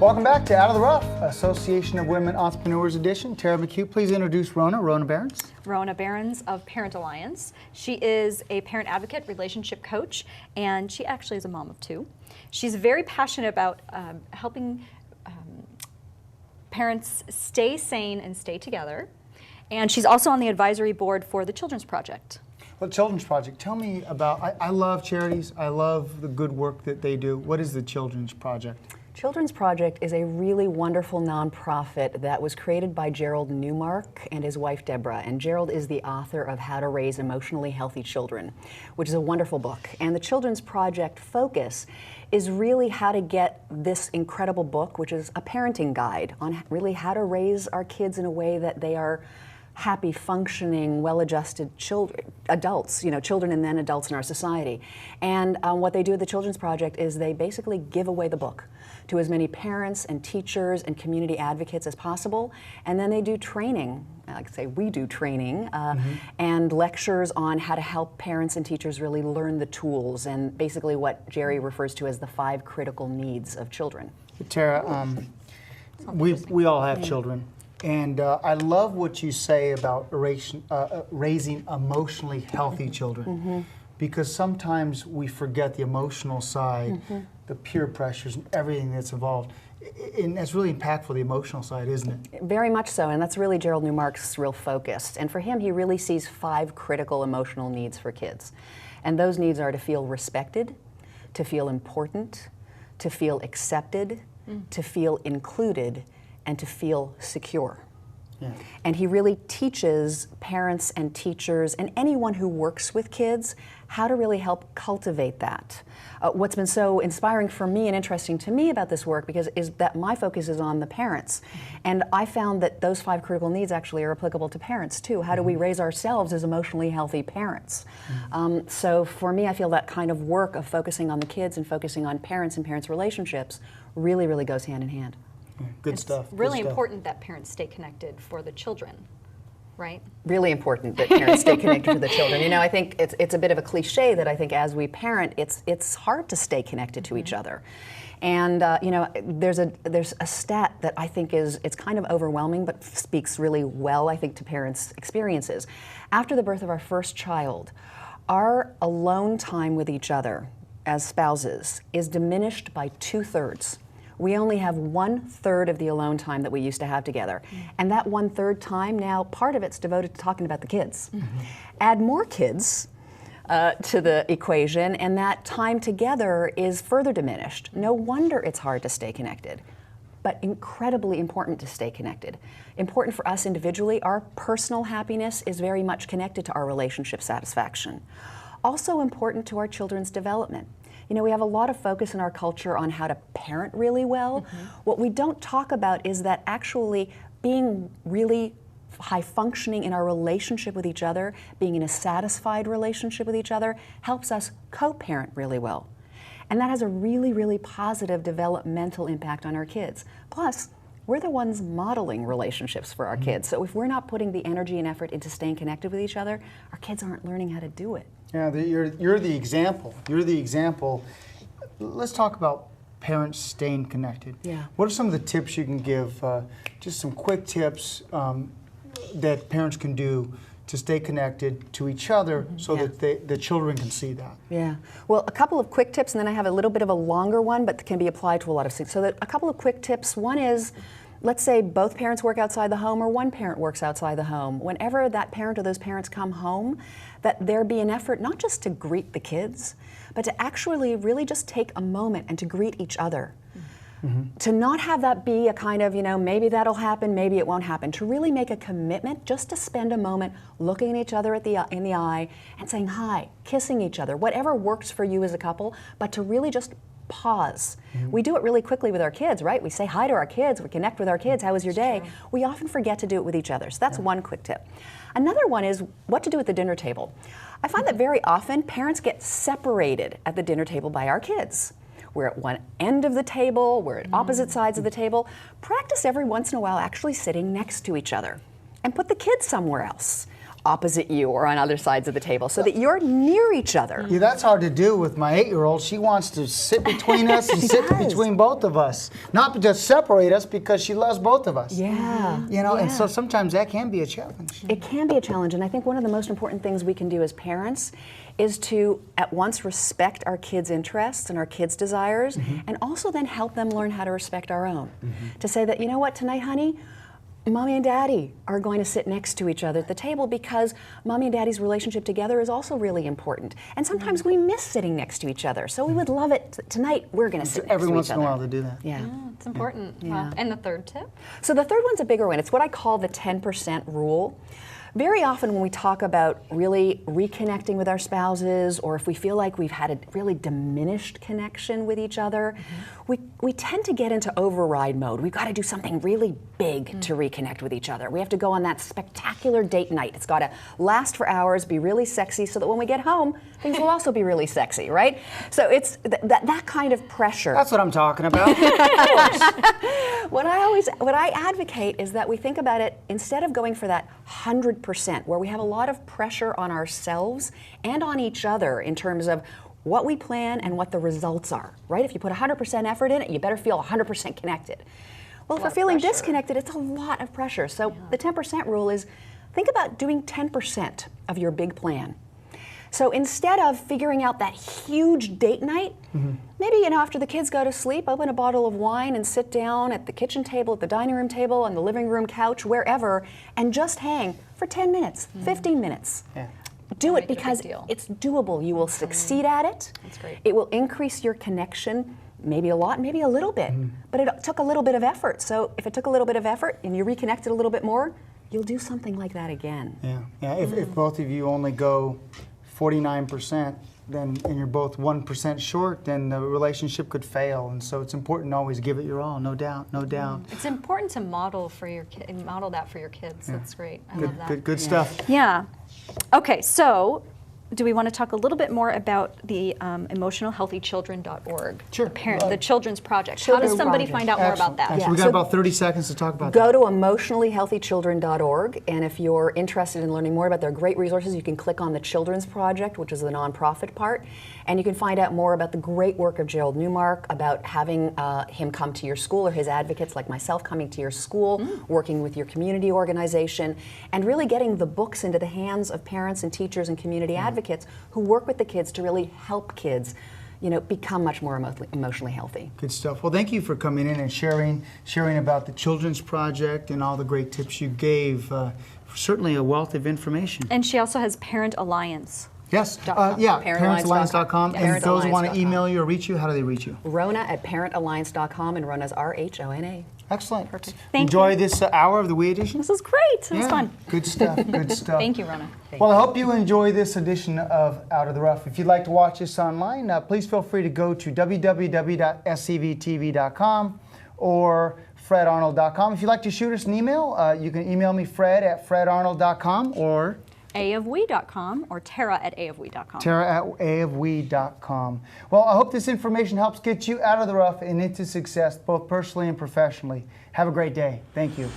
Welcome back to Out of the Rough, Association of Women Entrepreneurs Edition. Tara McHugh, please introduce Rhona Berens. Rhona Berens of Parent Alliance. She is a parent advocate, relationship coach, and she actually is a mom of two. She's very passionate about helping parents stay sane and stay together. And she's also on the advisory board for the Children's Project. Well, Children's Project, tell me about, I love charities, I love the good work that they do. What is the Children's Project? Children's Project is a really wonderful nonprofit that was created by Gerald Newmark and his wife Deborah. And Gerald is the author of How to Raise Emotionally Healthy Children, which is a wonderful book. And the Children's Project focus is really how to get this incredible book, which is a parenting guide on really how to raise our kids in a way that they are happy, functioning, well-adjusted adults, children and then adults in our society. And what they do at the Children's Project is they basically give away the book to as many parents and teachers and community advocates as possible. And then they do training, like I say, we do training, and lectures on how to help parents and teachers really learn the tools and basically what Jerry refers to as the 5 critical needs of children. Tara, we all have children. And I love what you say about raising emotionally healthy children, because sometimes we forget the emotional side, the peer pressures and everything that's involved. And that's really impactful, the emotional side, isn't it? Very much so, and that's really Gerald Newmark's real focus. And for him, he really sees 5 critical emotional needs for kids. And those needs are to feel respected, to feel important, to feel accepted, to feel included, and to feel secure. Yeah. And he really teaches parents and teachers and anyone who works with kids how to really help cultivate that. What's been so inspiring for me and interesting to me about this work is that my focus is on the parents. And I found that those 5 critical needs actually are applicable to parents too. How do we raise ourselves as emotionally healthy parents? So for me, I feel that kind of work of focusing on the kids and focusing on parents and parents' relationships really, really goes hand in hand. Good stuff. It's really important that parents stay connected for the children, right? Really important that parents stay connected to the children. I think it's a bit of a cliche that I think as we parent, it's hard to stay connected to each other. And there's a stat that I think it's kind of overwhelming, but speaks really well, I think, to parents' experiences. After the birth of our first child, our alone time with each other as spouses is diminished by 2/3. We only have 1/3 of the alone time that we used to have together. And that 1/3 time now, part of it's devoted to talking about the kids. Add more kids to the equation, and that time together is further diminished. No wonder it's hard to stay connected, but incredibly important to stay connected. Important for us individually, our personal happiness is very much connected to our relationship satisfaction. Also important to our children's development. We have a lot of focus in our culture on how to parent really well. What we don't talk about is that actually being really high functioning in our relationship with each other, being in a satisfied relationship with each other, helps us co-parent really well. And that has a really, really positive developmental impact on our kids. Plus, we're the ones modeling relationships for our kids. So if we're not putting the energy and effort into staying connected with each other, our kids aren't learning how to do it. Yeah, you're the example. You're the example. Let's talk about parents staying connected. Yeah. What are some of the tips you can give, just some quick tips that parents can do to stay connected to each other so that the children can see that? Yeah. Well, a couple of quick tips, and then I have a little bit of a longer one, but can be applied to a lot of things. So a couple of quick tips. One is, let's say both parents work outside the home or one parent works outside the home. Whenever that parent or those parents come home, that there be an effort not just to greet the kids, but to actually really just take a moment and to greet each other. To not have that be a kind of, maybe that'll happen, maybe it won't happen. To really make a commitment just to spend a moment looking at each other in the eye and saying hi, kissing each other, whatever works for you as a couple, but to really just pause. We do it really quickly with our kids, right? We say hi to our kids, we connect with our kids, how was your day? We often forget to do it with each other. So that's one quick tip. Another one is what to do at the dinner table. I find that very often parents get separated at the dinner table by our kids. We're at one end of the table, we're at opposite sides of the table. Practice every once in a while actually sitting next to each other and put the kids somewhere else. opposite you or on other sides of the table so that you're near each other. Yeah, that's hard to do with my 8-year-old. She wants to sit between us and sit between both of us. Not just separate us because she loves both of us. Yeah. You know, and so sometimes that can be a challenge. It can be a challenge, and I think one of the most important things we can do as parents is to at once respect our kids' interests and our kids' desires, and also then help them learn how to respect our own. To say that, you know what, tonight, honey, Mommy and Daddy are going to sit next to each other at the table because Mommy and Daddy's relationship together is also really important. And sometimes we miss sitting next to each other, so we would love it. Tonight, we're going to sit next to each other. Every once in a while to do that. Yeah. It's important. Yeah. Wow. And the third tip? So the third one's a bigger one. It's what I call the 10% rule. Very often when we talk about really reconnecting with our spouses, or if we feel like we've had a really diminished connection with each other, we tend to get into override mode. We've got to do something really big to reconnect with each other. We have to go on that spectacular date night. It's got to last for hours, be really sexy, so that when we get home, things will also be really sexy, right? So it's that kind of pressure. That's what I'm talking about. What I advocate is that we think about it instead of going for that 100%, where we have a lot of pressure on ourselves and on each other in terms of what we plan and what the results are, right? If you put 100% effort in it, you better feel 100% connected. Well, if we're feeling disconnected, it's a lot of pressure. So the 10% rule is think about doing 10% of your big plan. So instead of figuring out that huge date night, maybe after the kids go to sleep, open a bottle of wine and sit down at the kitchen table, at the dining room table, on the living room couch, wherever, and just hang for 10 minutes, 15 minutes. Yeah. Do it Make it a big because deal. it's doable. You will succeed at it. That's great. It will increase your connection, maybe a lot, maybe a little bit, but it took a little bit of effort. So if it took a little bit of effort and you reconnected a little bit more, you'll do something like that again. Yeah. If both of you only go 49%, then and you're both 1% short, then the relationship could fail. And so it's important to always give it your all, no doubt, no doubt. It's important to model for your model that for your kids. That's great. I love that. Good stuff. Yeah. Okay, so do we want to talk a little bit more about the emotionalhealthychildren.org? Sure. The Children's Project. How Children's does somebody Project. find out more about that? Excellent. We got So about 30 seconds to talk about Go that. to emotionallyhealthychildren.org, and if you're interested in learning more about their great resources, you can click on the Children's Project, which is the nonprofit part, and you can find out more about the great work of Gerald Newmark, about having him come to your school, or his advocates like myself coming to your school, working with your community organization, and really getting the books into the hands of parents and teachers and community advocates who work with the kids to really help kids become much more emotionally healthy. Good stuff. Well, thank you for coming in and sharing about the Children's Project and all the great tips you gave. Certainly a wealth of information. And she also has Parent Alliance. Yes. .com. Yeah. ParentAlliance.com. ParentsAlliance.com. And if those who want to email you or reach you, how do they reach you? Rhona at ParentAlliance.com, and Rhona's RHONA. Excellent. Perfect. Thank Enjoy you. this hour of the We Edition. This was great. It was fun. Good stuff. Good stuff. Thank you, Rhona. Well, I hope you enjoy this edition of Out of the Rough. If you'd like to watch this online, please feel free to go to www.scvtv.com or fredarnold.com. If you'd like to shoot us an email, you can email me, Fred at fredarnold.com, or aofwe.com or Tara at aofwe.com. Tara at aofwe.com. Well, I hope this information helps get you out of the rough and into success, both personally and professionally. Have a great day. Thank you.